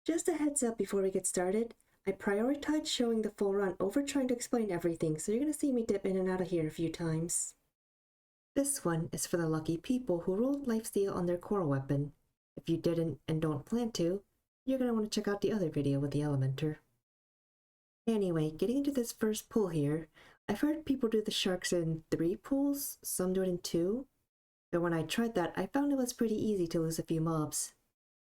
Just a heads up before we get started, I prioritize showing the full run over trying to explain everything, so you're going to see me dip in and out of here a few times. This one is for the lucky people who rolled lifesteal on their core weapon. If you didn't and don't plan to, you're going to want to check out the other video with the Elementer. Anyway, getting into this first pool here, I've heard people do the sharks in 3 pools, some do it in 2. But when I tried that, I found it was pretty easy to lose a few mobs.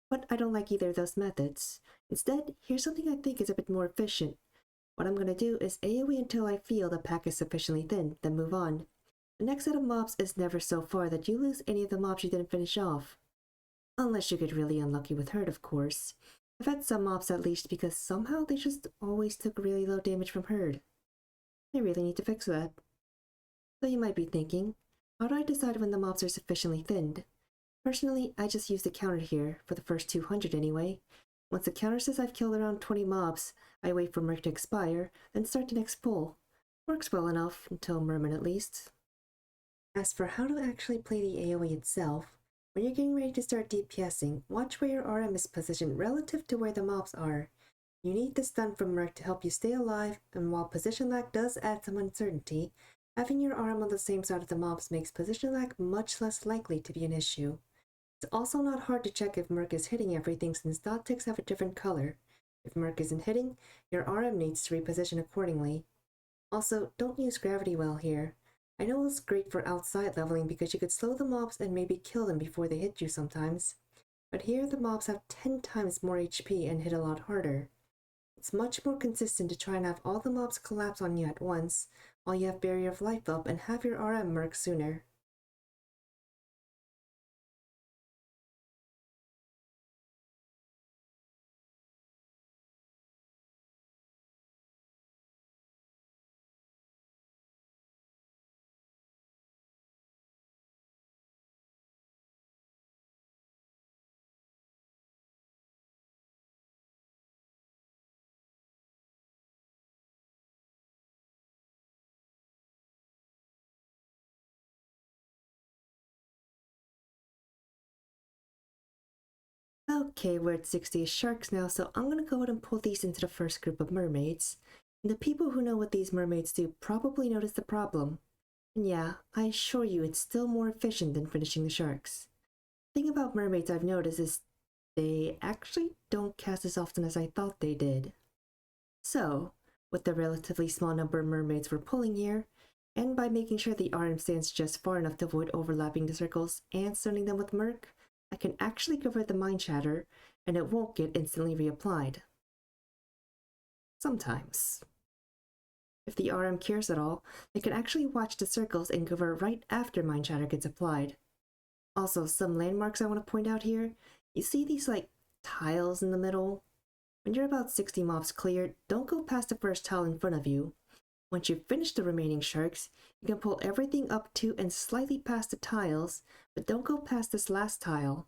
But I don't like either of those methods. Instead, here's something I think is a bit more efficient. What I'm going to do is AoE until I feel the pack is sufficiently thin, then move on. The next set of mobs is never so far that you lose any of the mobs you didn't finish off. Unless you get really unlucky with hurt, of course. I've had some mobs at least because somehow they just always took really low damage from hurt. I really need to fix that. So you might be thinking, how do I decide when the mobs are sufficiently thinned? Personally, I just use the counter here, for the first 200 anyway. Once the counter says I've killed around 20 mobs, I wait for Merc to expire, then start the next pull. Works well enough, until Merman at least. As for how to actually play the AoE itself, when you're getting ready to start DPSing, watch where your RM is positioned relative to where the mobs are. You need the stun from Merc to help you stay alive, and while position lag does add some uncertainty, having your RM on the same side of the mobs makes position lag much less likely to be an issue. It's also not hard to check if Merc is hitting everything since dot ticks have a different color. If Merc isn't hitting, your RM needs to reposition accordingly. Also, don't use gravity well here. I know it's great for outside leveling because you could slow the mobs and maybe kill them before they hit you sometimes. But here the mobs have 10 times more HP and hit a lot harder. It's much more consistent to try and have all the mobs collapse on you at once, while you have Barrier of Life up and have your RM Merc sooner. Okay, we're at 60 sharks now, so I'm gonna go ahead and pull these into the first group of mermaids. And the people who know what these mermaids do probably notice the problem. And yeah, I assure you it's still more efficient than finishing the sharks. The thing about mermaids I've noticed is they actually don't cast as often as I thought they did. So, with the relatively small number of mermaids we're pulling here, and by making sure the RM stands just far enough to avoid overlapping the circles and stunning them with Merc, I can actually convert the Mind Shatter, and it won't get instantly reapplied. Sometimes. If the RM cares at all, it can actually watch the circles and convert right after Mind Shatter gets applied. Also, some landmarks I want to point out here. You see these tiles in the middle? When you're about 60 mobs cleared, don't go past the first tile in front of you. Once you've finished the remaining sharks, you can pull everything up to and slightly past the tiles, but don't go past this last tile.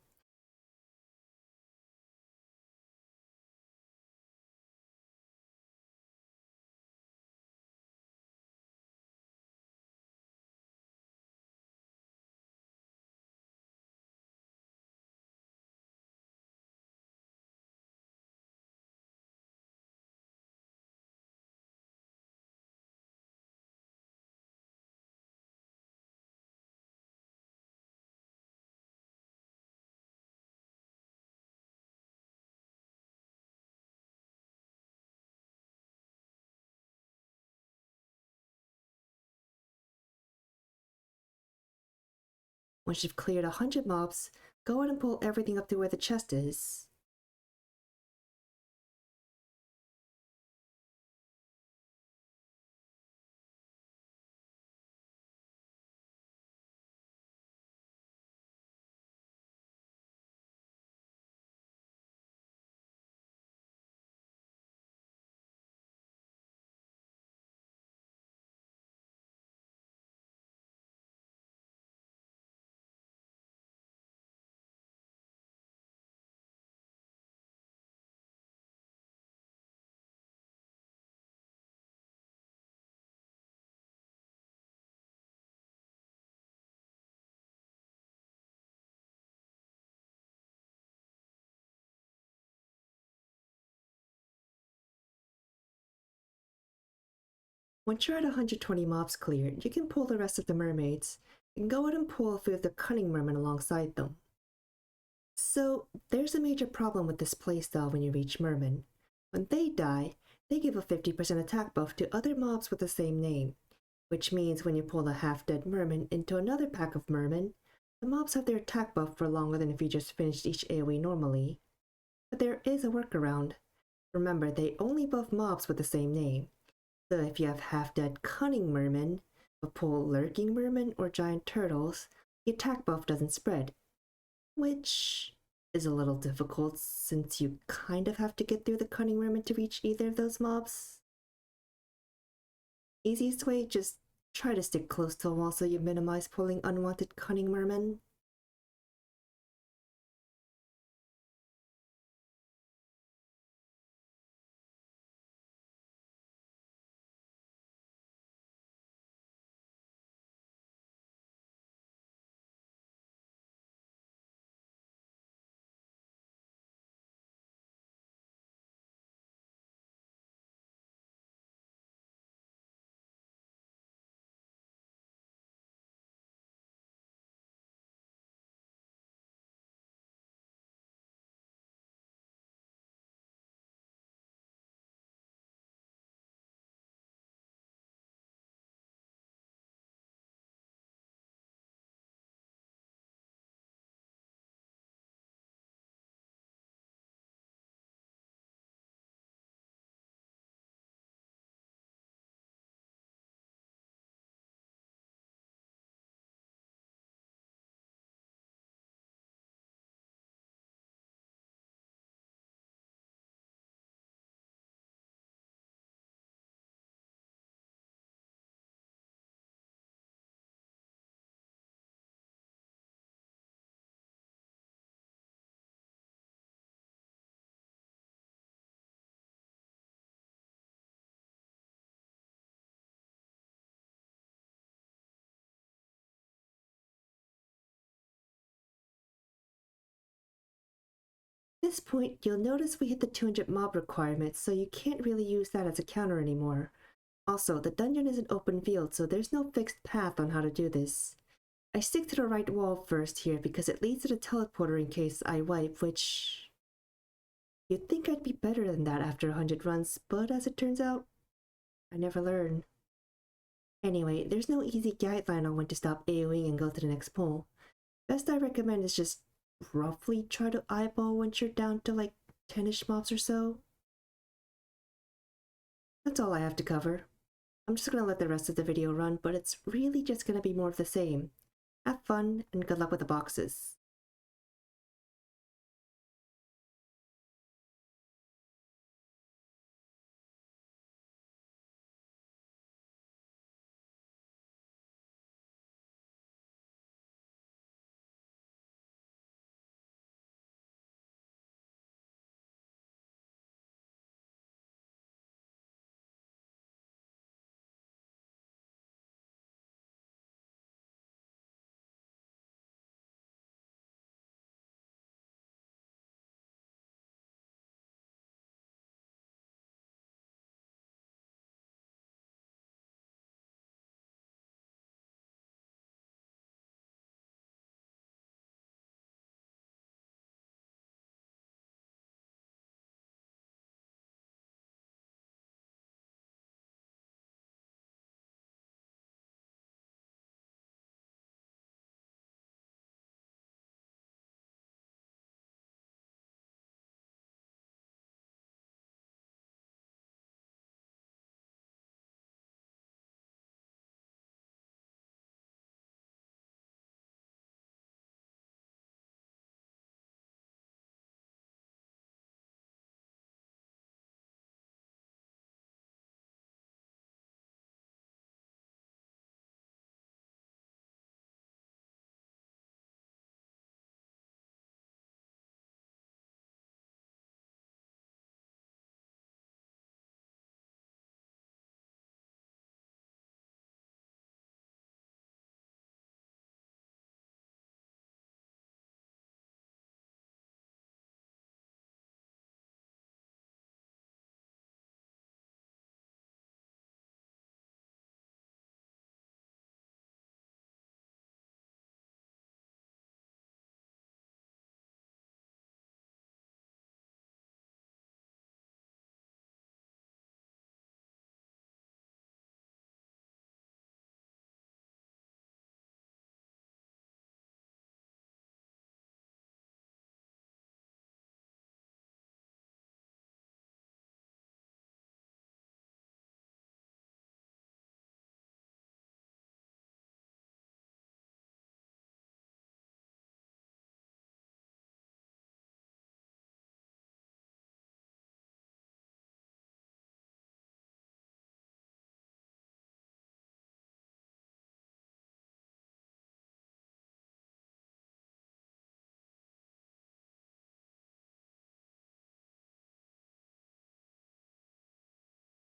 Once you've cleared 100 mobs, go ahead and pull everything up to where the chest is. Once you're at 120 mobs cleared, you can pull the rest of the mermaids, and go ahead and pull a few of the cunning mermen alongside them. So, there's a major problem with this playstyle when you reach merman. When they die, they give a 50% attack buff to other mobs with the same name, which means when you pull a half-dead merman into another pack of mermen, the mobs have their attack buff for longer than if you just finished each AoE normally. But there is a workaround. Remember, they only buff mobs with the same name. So if you have half-dead cunning mermen, but pull lurking mermen or giant turtles, the attack buff doesn't spread. Which is a little difficult since you kind of have to get through the cunning merman to reach either of those mobs. Easiest way, just try to stick close to a wall so you minimize pulling unwanted cunning mermen. At this point, you'll notice we hit the 200 mob requirement, so you can't really use that as a counter anymore. Also, the dungeon is an open field, so there's no fixed path on how to do this. I stick to the right wall first here because it leads to the teleporter in case I wipe, which... You'd think I'd be better than that after 100 runs, but as it turns out, I never learn. Anyway, there's no easy guideline on when to stop AoEing and go to the next pull. Best I recommend is just roughly try to eyeball once you're down to like 10ish mobs or so. That's all I have to cover. I'm just gonna let the rest of the video run, but it's really just gonna be more of the same. Have fun, and good luck with the boxes.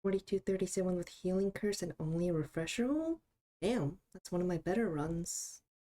4237 with healing curse and only a refresher roll? Damn, that's one of my better runs.